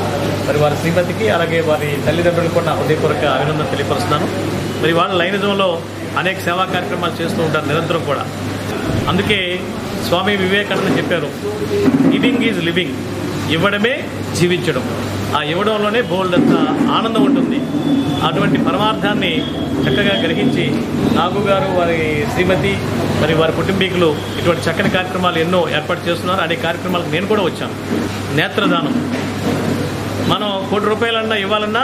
మరి వారి శ్రీమతికి, అలాగే వారి తల్లిదండ్రులకు కూడా హృదయపూర్వక అభినందన తెలియపరుస్తున్నాను. మరి వాళ్ళ లైనిజంలో అనేక సేవా కార్యక్రమాలు చేస్తూ ఉంటారు నిరంతరం కూడా. అందుకే స్వామి వివేకానంద చెప్పారు, గివింగ్ ఈజ్ లివింగ్, ఇవ్వడమే జీవించడం. ఆ ఇవ్వడంలోనే బోల్డంత ఆనందం ఉంటుంది. అటువంటి పరమార్థాన్ని చక్కగా గ్రహించి నాగు గారు, వారి శ్రీమతి, మరి వారి కుటుంబీకులు ఇటువంటి చక్కని కార్యక్రమాలు ఎన్నో ఏర్పాటు చేస్తున్నారు. అనే కార్యక్రమాలకు నేను కూడా వచ్చాను. నేత్రదానం మనం 1 కోటి రూపాయలన్నా ఇవ్వాలన్నా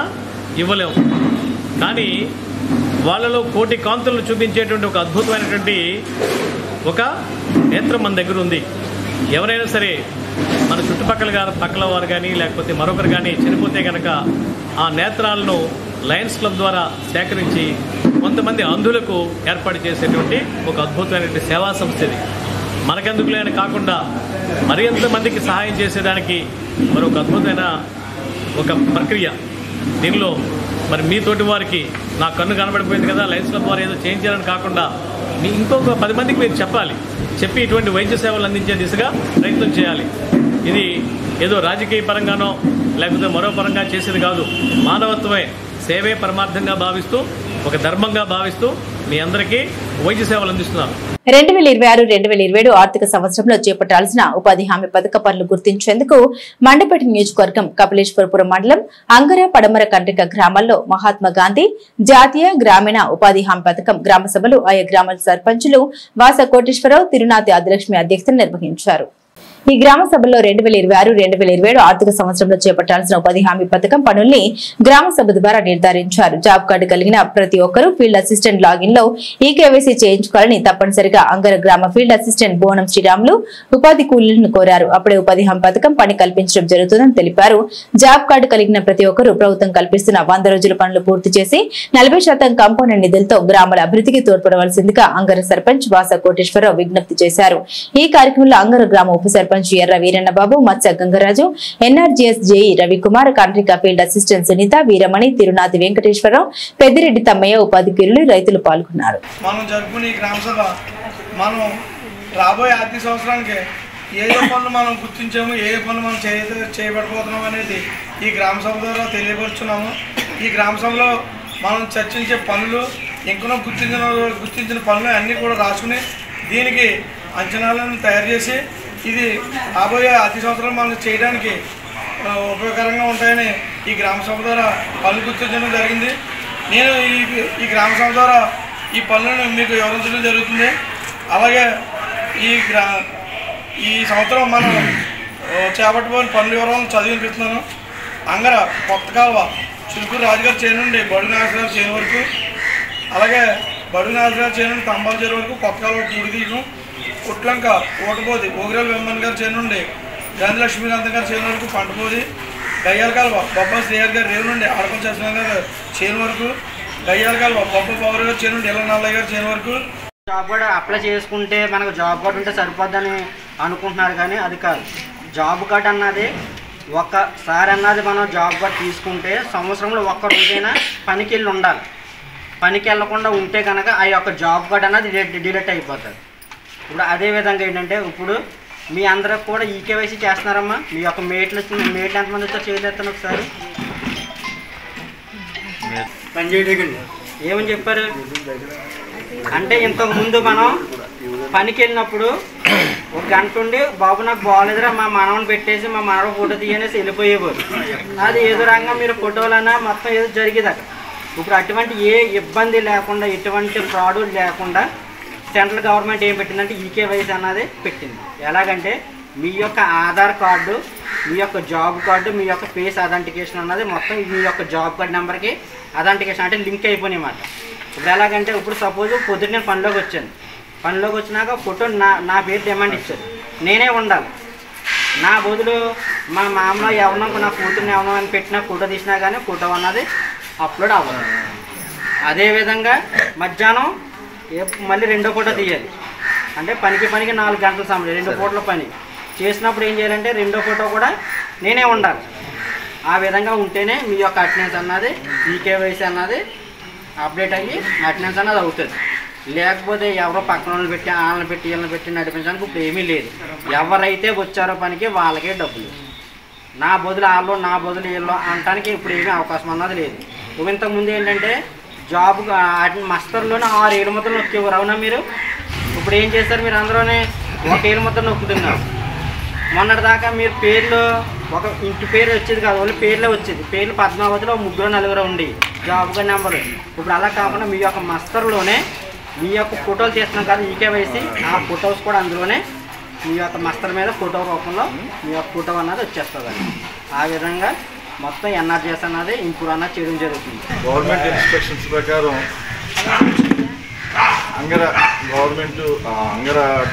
ఇవ్వలేము. కానీ వాళ్ళలో 1 కోటి కాంతులను చూపించేటువంటి ఒక అద్భుతమైనటువంటి ఒక నేత్రం మన దగ్గర ఉంది. ఎవరైనా సరే మన పక్కల వారు కానీ లేకపోతే మరొకరు కానీ చనిపోతే కనుక ఆ నేత్రాలను లయన్స్ క్లబ్ ద్వారా సేకరించి కొంతమంది అంధులకు ఏర్పాటు చేసేటువంటి ఒక అద్భుతమైనటువంటి సేవా సంస్థ ఇది. మనకెందుకులేని కాకుండా మరి ఎంతమందికి సహాయం చేసేదానికి మరొక అద్భుతమైన ఒక ప్రక్రియ. దీనిలో మరి మీతోటి వారికి నా కన్ను కనబడిపోయింది కదా, లయన్స్ క్లబ్ వారు ఏదో చేయించాలని కాకుండా ఇంకొక 10 మందికి మీరు చెప్పాలి. చెప్పి ఇటువంటి వైద్య సేవలు అందించే దిశగా ప్రయత్నం చేయాలి. ఇది ఏదో రాజకీయ పరంగానో లేకపోతే మరో పరంగా చేసేది కాదు. మానవత్వమే, సేవే పరమార్థంగా భావిస్తూ, ఒక ధర్మంగా భావిస్తూ మీ అందరికీ వైద్య సేవలు అందిస్తున్నారు. 2026-2027 ఆర్థిక సంవత్సరంలో చేపట్టాల్సిన ఉపాధి హామీ పథక పనులు గుర్తించేందుకు మండపేట నియోజకవర్గం కపిలేశ్వరపురం మండలం అంగర పడమర కండ్రిక గ్రామాల్లో మహాత్మా గాంధీ జాతీయ గ్రామీణ ఉపాధి హామీ పథకం గ్రామ సభలు ఆయా గ్రామాల సర్పంచులు వాస కోటేశ్వరరావు తిరునాతి ఆదిలక్ష్మి అధ్యక్షతన నిర్వహించారు. ఈ గ్రామ సభలో 2026-2027 ఆర్థిక సంవత్సరంలో చేపట్టాల్సిన ఉపాధి హామీ పథకం పనుల్ని గ్రామ సభ ద్వారా నిర్ధారించారు. జాబ్ కార్డు కలిగిన ప్రతి ఒక్కరూ ఫీల్డ్ అసిస్టెంట్ లాగిన్ లో ఈకేవైసీ చేయించుకోవాలని తప్పనిసరిగా అంగర గ్రామ ఫీల్డ్ అసిస్టెంట్ బోనం శ్రీరాములు ఉపాధి కూలీలను కోరారు. అప్పుడే ఉపాధి హామీ పథకం పని కల్పించడం జరుగుతుందని తెలిపారు. జాబ్ కార్డు కలిగిన ప్రతి ఒక్కరూ ప్రభుత్వం కల్పిస్తున్న 100 రోజుల పనులు పూర్తి చేసి 40% కాంపౌండ్ నిధులతో గ్రామాల అభివృద్ధికి తోడ్పడవలసిందిగా అంగర సర్పంచ్ వాస కోటేశ్వరరావు విజ్ఞప్తి చేశారు. ఈ కార్యక్రమంలో అంగర గ్రామ ఉప sarpanch Erra Veeranna Babu, Matsya Gangaraju, NRGS JE Ravi Kumar, Kandrika field assistant Sunitha, Veeramani, Tirunathi Venkateswara Rao, Peddireddy Tammayya, ఉపాధి కూలీలు, రైతులు పాల్గొన్నారు. మనం జరుపుకునే గ్రామ సభ మనం రాబోయే ఆర్థిక సంవత్సరానికి ఏ పనులు మనం గుర్తించాము, ఏ పనులు మనం చేయబడిపోతున్నాం అనేది ఈ గ్రామ సభ ద్వారా తెలియపరుచున్నాము. ఈ గ్రామ సభలో మనం చర్చించే పనులు ఇంకనో గుర్తించిన పనులు అన్నీ కూడా రాసుకుని దీనికి అంచనాలను తయారు చేసి ఇది రాబోయే ఆర్థిక సంవత్సరం మనం చేయడానికి ఉపయోగకరంగా ఉంటాయని ఈ గ్రామ సభ ద్వారా పనులు గుర్తించడం జరిగింది. నేను ఈ గ్రామ సభ ద్వారా ఈ పనులను మీకు వివరించడం జరుగుతుంది. అలాగే ఈ సంవత్సరం మనం చేపట్టబోయిన పనుల వివరాలను చదివినిపిస్తున్నాను. అంగర కొత్త కాలువ చిలుకూరు రాజుగారి చేను నుండి బడుగు నాగేశ్వరరావు చేను వరకు, అలాగే బడుగు నాగేశ్వరరావు చేను నుండి తంబాల చేను వరకు కొత్త కాలువ పూడి తీయడం, పుట్లంక ఓటపోది ఓగిరాల వెమ్మన్ గారి చేను నుండి గాంధీ లక్ష్మీకాంత్ గారి చేను వరకు పంటపోది, గయ్యాల కాలువ బొబ్బా శ్రీహర్ గారి రేవు నుండి ఆడపల్లి సత్యనారాయణ గారి చేను వరకు, గయ్యాల కాలువ బొబ్బా పవర్ గారి చేను నుండి ఇళ్ళ గారి చేను వరకు. జాబ్ కార్డు అప్లై చేసుకుంటే మనకు జాబ్ కార్డు ఉంటే సరిపోద్దని అనుకుంటున్నారు, కానీ అది కాదు. జాబ్ కార్డు అన్నది ఒక్కసారి అన్నది మనం జాబ్ కార్డు తీసుకుంటే సంవత్సరంలో ఒక్క రోజైనా పనికి వెళ్ళి ఉండాలి. పనికి వెళ్ళకుండా ఉంటే కనుక ఆ యొక్క జాబ్ కార్డు అన్నది డిలీట్ అయిపోతుంది. ఇప్పుడు అదేవిధంగా ఏంటంటే ఇప్పుడు మీ అందరికి కూడా ఈకేవైసీ చేస్తున్నారమ్మా. మీ యొక్క మేట్లు ఎంతమంది వచ్చారు చేయలేస్తాను ఒకసారి పని చేయకండి. ఏమని చెప్పారు అంటే ఇంతకుముందు మనం పనికి వెళ్ళినప్పుడు ఒక గంట ఉండి బాబు నాకు బాగోలేదురా మా మనవని పెట్టేసి మా మనవ ఫోటో తీయనేసి వెళ్ళిపోయేవారు. అది ఏదో రంగా మీరు ఫోటోలన్నా మొత్తం ఏదో జరిగేది అక్కడ. ఇప్పుడు అటువంటి ఏ ఇబ్బంది లేకుండా ఎటువంటి ఫ్రాడ్ లేకుండా సెంట్రల్ గవర్నమెంట్ ఏం పెట్టిందంటే ఈకేవైసీ అన్నది పెట్టింది. ఎలాగంటే మీ యొక్క ఆధార్ కార్డు, మీ యొక్క జాబ్ కార్డు, మీ యొక్క ఫేస్ అథెంటికేషన్ అన్నది మొత్తం మీ యొక్క జాబ్ కార్డు నెంబర్కి అథెంటికేషన్ అంటే లింక్ అయిపోయినాయి అన్నమాట. ఇప్పుడు ఎలాగంటే ఇప్పుడు సపోజ్ పొద్దున్న నేను పనిలోకి వచ్చాను, పనిలోకి వచ్చినాక ఫోటో నా పేరు డిమాండ్ ఇచ్చారు, నేనే ఉండాలి. నా బదులు మా మామలో ఎవరినో నా కూతుర్ని ఎవరినో అని పెట్టినా ఫోటో తీసినా కానీ ఫోటో అన్నది అప్లోడ్ అవ్వదు. అదేవిధంగా మధ్యాహ్నం మళ్ళీ రెండో ఫోటో తీయాలి. అంటే పనికి 4 గంటల సమయం 2 పూటల పని చేసినప్పుడు ఏం చేయాలంటే రెండో ఫోటో కూడా నేనే ఉండాలి. ఆ విధంగా ఉంటేనే మీ యొక్క అటెండెన్స్ అన్నది ఈకేవైసీ అన్నది అప్డేట్ అయ్యి అటెండెన్స్ అన్నది అవుతుంది. లేకపోతే ఎవరో పక్కన వాళ్ళని పెట్టి వాళ్ళని పెట్టి వీళ్ళని పెట్టి నడిపించడానికి ఇప్పుడు ఏమీ లేదు. ఎవరైతే వచ్చారో పనికి వాళ్ళకే డబ్బులు, నా బదులు వాళ్ళు నా బదులు వీళ్ళు అనడానికి ఇప్పుడు ఏమీ అవకాశం అన్నది లేదు. ఇంతకుముందు ఏంటంటే జాబ్ మస్తర్లోనే 6 ముద్రలు నొక్కేవారు, అవునా మీరు? ఇప్పుడు ఏం చేస్తారు మీరు అందరూనే 1 ముద్ర నొక్కుతున్నారు. మొన్నటిదాకా మీరు పేర్లు ఒక ఇంటి పేరు వచ్చేది కాదు, వాళ్ళు పేర్లే వచ్చేది. పేర్లు పద్మావతిలో 3-4 ఉండి జాబ్ కార్డ్ నెంబరు. ఇప్పుడు అలా కాకుండా మీ యొక్క మస్తర్లోనే మీ యొక్క ఫోటోలు తీస్తున్నాం కదా ఈకేవైసీ, ఆ ఫొటోస్ కూడా అందులోనే మీ యొక్క మస్తర్ మీద ఫోటో రూపంలో మీ యొక్క ఫోటో అన్నది వచ్చేస్తుంది. ఆ విధంగా మొత్తం ఎన్ఆర్జీఎస్ అన్నది ఇంప్రూవ్ అన్నది చేయడం జరుగుతుంది. గవర్నమెంట్ ఇన్స్ట్రక్షన్స్ ప్రకారం అంగర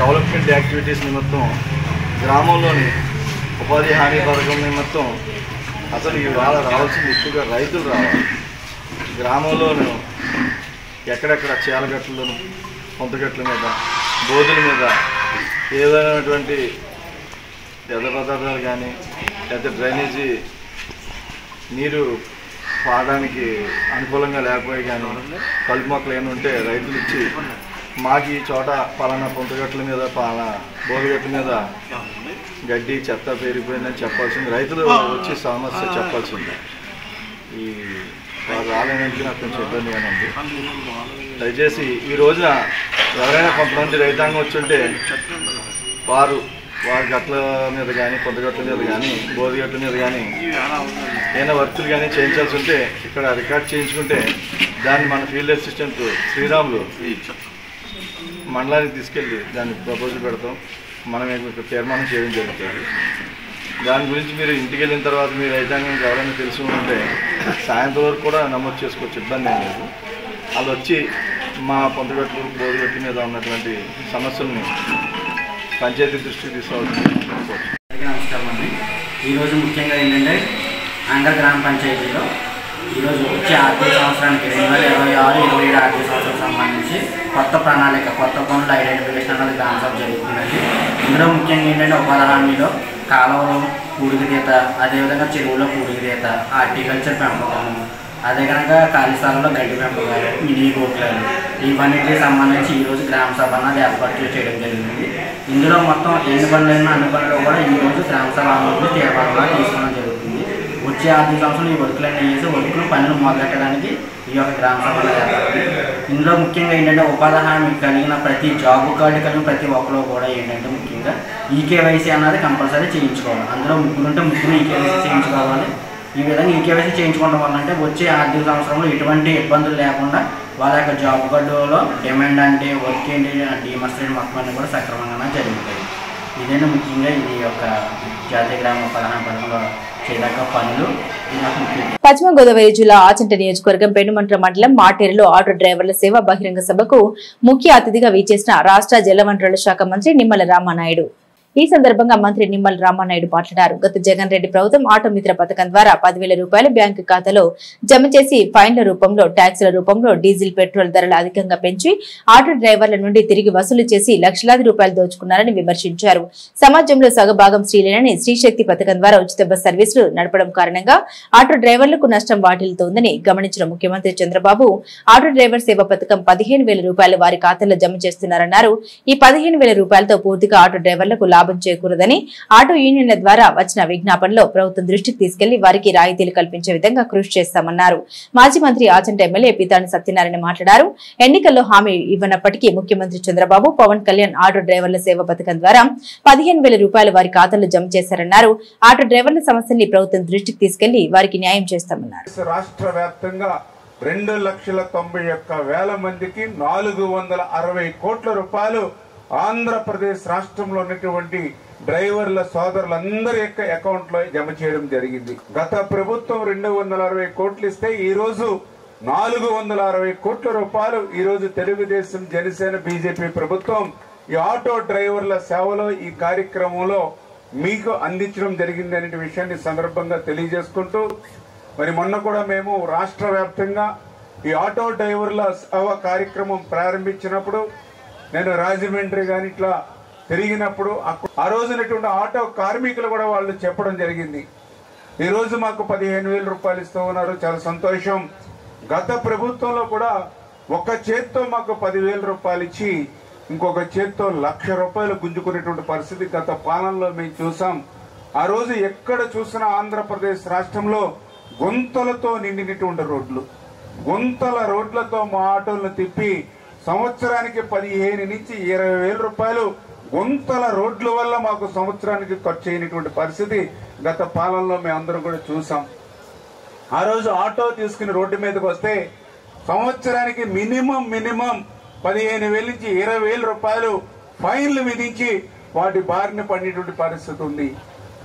డెవలప్మెంట్ యాక్టివిటీస్ నిమిత్తం గ్రామంలోని ఉపాధి హామీ పథకం నిమిత్తం అసలు ఇవాళ రావాల్సింది ఎక్కువగా రైతులు రావాలి. గ్రామంలోనూ ఎక్కడెక్కడ చేలగట్లను పొంతగట్ల మీద బోధుల మీద ఏదైనటువంటి వ్యర్థ పదార్థాలు కానీ లేదా డ్రైనేజీ నీరు పాడడానికి అనుకూలంగా లేకపోయి కానీ కలుపు మొక్కలు ఏమైనా ఉంటే రైతులు ఇచ్చి మాకు ఈ చోట పలానా పొంతగట్ల మీద పలానా బోధగట్ల మీద గడ్డి చెత్త పేరిపోయిందని చెప్పాల్సింది, రైతులు వచ్చి సమస్య చెప్పాల్సింది. ఈ వారు రాలేనందుకు నాకు కొంచెం ఇబ్బందిగానే ఉంది. దయచేసి ఈ రోజున ఎవరైనా కొంతమంది రైతాంగం వచ్చుంటే వారి గట్ల మీద కానీ పొద్దుగట్ల మీద కానీ బోధిగట్ల మీద కానీ ఏదైనా వర్కులు కానీ చేయించాల్సి ఉంటే ఇక్కడ రికార్డ్ చేయించుకుంటే దాన్ని మన ఫీల్డ్ అసిస్టెంట్ శ్రీరాములు మండలానికి తీసుకెళ్ళి దాన్ని ప్రపోజల్ పెడతాం. మనం ఇక్కడ తీర్మానం చేయడం జరుగుతుంది. దాని గురించి మీరు ఇంటికి వెళ్ళిన తర్వాత మీ రైతాంగం ఎవరైనా తెలిసి ఉంటే సాయంత్రం వరకు కూడా నమోదు చేసుకోవచ్చు, ఇబ్బంది ఏం లేదు. వాళ్ళు వచ్చి మా పొంతగట్లు బోధిగట్ల మీద ఉన్నటువంటి సమస్యలను పంచాయతీ దృష్టికి తీసుకోవచ్చు. నమస్కారం అండి. ఈరోజు ముఖ్యంగా ఏంటంటే అంగ గ్రామ పంచాయతీలో ఈరోజు వచ్చే ఆర్థిక సంవత్సరానికి 2026-27 ఆర్థిక సంవత్సరం సంబంధించి కొత్త ప్రణాళిక, కొత్త పనుల ఐడెంటిఫికేషన్ అనేది గ్రామ సభ జరుగుతుందండి. ఇందులో ముఖ్యంగా ఏంటంటే ఉపాధి హామీలో కాలువలు పూడికితీత, అదేవిధంగా చెరువులో పూడికితీత, హార్టికల్చర్ పెంపకము, అదే కనుక ఖాళీ స్థలంలో గడ్డి పెంపకాలు, మినీ గోట్లను, ఇవన్నిటికి సంబంధించి ఈరోజు గ్రామ సభ అన్నది ఏర్పాటు చేయడం జరిగింది. ఇందులో మొత్తం ఎన్ని పనులైనా అన్ని పనులు కూడా ఈరోజు గ్రామ సభ అమలు తీర్మానంగా తీసుకోవడం జరుగుతుంది. వచ్చే ఆర్థిక సంవత్సరం ఈ వర్కులన్నీ చేసి పనులు మొదలెట్టడానికి ఈ యొక్క గ్రామ సభలో ఏర్పడింది. ఇందులో ముఖ్యంగా ఏంటంటే ఉపాధి హామీ కలిగిన ప్రతి జాబ్ కార్డు కలిగిన ప్రతి ఒక్కరు కూడా ఏంటంటే ముఖ్యంగా ఈకేవైసీ అన్నది కంపల్సరీ చేయించుకోవాలి. అందులో ముగ్గురుంటే ముగ్గురు ఈకేవైసీ చేయించుకోవాలి. ఈ విధంగా ఈకేవైసీ చేయించుకోవడం వల్ల అంటే వచ్చే ఆర్థిక సంవత్సరంలో ఎటువంటి ఇబ్బందులు లేకుండా వాళ్ళ యొక్క జాబ్ కార్డులో డిమాండ్ అంటే వర్క్ ఏంటి డిమాస్ట్రేషన్ మొత్తం అన్నీ కూడా సక్రమంగా జరుగుతాయి. ఇదేనా ముఖ్యంగా ఇది యొక్క జాతీయ గ్రామ ఉపాధి పథకంలో చేయదగ్గ పనులు. పశ్చిమ గోదావరి జిల్లా ఆచంట నియోజకవర్గం పెనుమంట్ర మండలం మాటేరులో ఆటో డ్రైవర్ల సేవ బహిరంగ సభకు ముఖ్య అతిథిగా విచ్చేసిన రాష్ట్ర జలవనరుల శాఖ మంత్రి నిమ్మల రామానాయుడు. ఈ సందర్భంగా మంత్రి నిమ్మల రామానాయుడు మాట్లాడారు. గత జగన్ రెడ్డి ప్రభుత్వం ఆటో మిత్ర పథకం ద్వారా 10,000 రూపాయలు బ్యాంకు ఖాతాలో జమ చేసి ఫైన్ల రూపంలో, ట్యాక్సుల రూపంలో డీజిల్, పెట్రోల్ ధరలు అధికంగా పెంచి ఆటో డ్రైవర్ల నుండి తిరిగి వసూలు చేసి లక్షలాది రూపాయలు దోచుకున్నారని విమర్శించారు. సమాజంలో సగభాగం స్త్రీలేనని శ్రీశక్తి పథకం ద్వారా ఉచిత బస్ సర్వీసులు నడపడం కారణంగా ఆటో డ్రైవర్లకు నష్టం వాటిల్లుతోందని గమనించిన ముఖ్యమంత్రి చంద్రబాబు ఆటో డ్రైవర్ సేవ పథకం 15,000 రూపాయలు వారి ఖాతాలో జమ చేస్తున్నారన్నారు. ఈ 15,000 రూపాయలతో పూర్తిగా ఆటో డ్రైవర్లకు లాభం చేకూరదని, ఆటో యూనియన్ల ద్వారా వచ్చిన విజ్ఞాపనలో ప్రభుత్వం దృష్టికి తీసుకెళ్లి వారికి రాయితీలు కల్పించే విధంగా కృషి చేస్తామన్నారు. మాజీ మంత్రి ఆచంట ఎమ్మెల్యే పీతాని సత్యనారాయణ మాట్లాడారు. ఎన్నికల్లో హామీ ఇవ్వనప్పటికీ ముఖ్యమంత్రి చంద్రబాబు, పవన్ కళ్యాణ్ ఆటో డ్రైవర్ల సేవ పథకం ద్వారా 15,000 రూపాయలు వారి ఖాతాలో జమ చేశారన్నారు. ఆటో డ్రైవర్ల సమస్యల్ని ప్రభుత్వం దృష్టికి తీసుకెళ్లి వారికి న్యాయం చేస్తామన్నారు. రాష్ట్ర వ్యాప్తంగా 2,91,000 మందికి 460 కోట్ల రూపాయలు ఆంధ్రప్రదేశ్ రాష్ట్రంలో ఉన్నటువంటి డ్రైవర్ల సోదరులందరి యొక్క అకౌంట్ లో జమ చేయడం జరిగింది. గత ప్రభుత్వం 260 కోట్లు ఇస్తే ఈ రోజు 460 కోట్ల రూపాయలు ఈ రోజు తెలుగుదేశం, జనసేన, బీజేపీ ప్రభుత్వం ఈ ఆటో డ్రైవర్ల సేవలో ఈ కార్యక్రమంలో మీకు అందించడం జరిగింది అనే విషయాన్ని సందర్భంగా తెలియజేసుకుంటూ, మరి మొన్న కూడా మేము రాష్ట్ర వ్యాప్తంగా ఈ ఆటో డ్రైవర్ల సేవ కార్యక్రమం ప్రారంభించినప్పుడు నేను రాజమండ్రి కానీ ఇట్లా తిరిగినప్పుడు ఆ రోజునటువంటి ఆటో కార్మికులు కూడా వాళ్ళు చెప్పడం జరిగింది. ఈ రోజు మాకు 15,000 రూపాయలు ఇస్తూ ఉన్నారు, చాలా సంతోషం. గత ప్రభుత్వంలో కూడా ఒక చేత్తో మాకు 10,000 రూపాయలు ఇచ్చి ఇంకొక చేత్తో 1,00,000 రూపాయలు గుంజుకునేటువంటి పరిస్థితి గత పాలనలో మేము చూసాం. ఆ రోజు ఎక్కడ చూసినా ఆంధ్రప్రదేశ్ రాష్ట్రంలో గుంతలతో నిండినటువంటి రోడ్లు, గుంతల రోడ్లతో మా ఆటోలను తిప్పి సంవత్సరానికి 15,000 నుంచి 20,000 రూపాయలు గుంతల రోడ్ల వల్ల మాకు సంవత్సరానికి ఖర్చు అయినటువంటి పరిస్థితి గత పాలనలో మేమందరం కూడా చూసాం. ఆ రోజు ఆటో తీసుకుని రోడ్డు మీదకి వస్తే సంవత్సరానికి మినిమం 15,000 నుంచి 20,000 రూపాయలు ఫైన్లు విధించి వాటి బారిన పడినటువంటి పరిస్థితి ఉంది.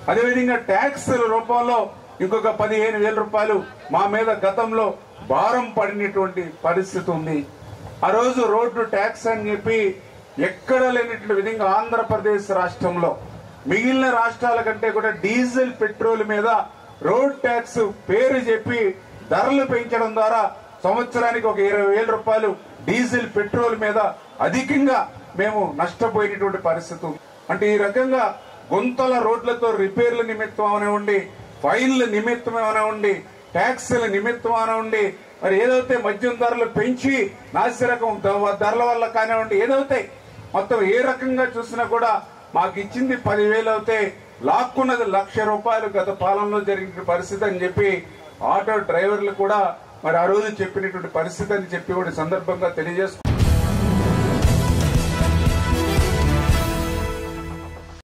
అదేవిధంగా ట్యాక్సుల రూపంలో ఇంకొక 15,000 రూపాయలు మా మీద గతంలో భారం పడినటువంటి పరిస్థితి ఉంది. ఆ రోజు రోడ్డు ట్యాక్స్ అని చెప్పి ఎక్కడ లేనటువంటి విధంగా ఆంధ్రప్రదేశ్ రాష్ట్రంలో మిగిలిన రాష్ట్రాల కంటే కూడా డీజిల్, పెట్రోల్ మీద రోడ్ ట్యాక్స్ పేరు చెప్పి ధరలు పెంచడం ద్వారా సంవత్సరానికి ఒక 20,000 రూపాయలు డీజిల్, పెట్రోల్ మీద అధికంగా మేము నష్టపోయినటువంటి పరిస్థితి. అంటే ఈ రకంగా గుంతల రోడ్లతో రిపేర్ల నిమిత్తం అవనివ్వండి, ఫైన్ల నిమిత్తం అవనివ్వండి, ట్యాక్సుల నిమిత్తం అవనివ్వండి, మరి ఏదైతే మద్యం ధరలు పెంచి నాసిరకం ధరల వల్ల కానివ్వండి, ఏదైతే మొత్తం ఏ రకంగా చూసినా కూడా మాకు ఇచ్చింది 10,000 అవుతే లాక్కున్నది 1,00,000 రూపాయలు గత పాలనలో జరిగిన పరిస్థితి అని చెప్పి ఆటో డ్రైవర్లు కూడా మరి ఆ రోజు చెప్పినటువంటి పరిస్థితి అని చెప్పి కూడా సందర్భంగా తెలియజేసుకుంటాం.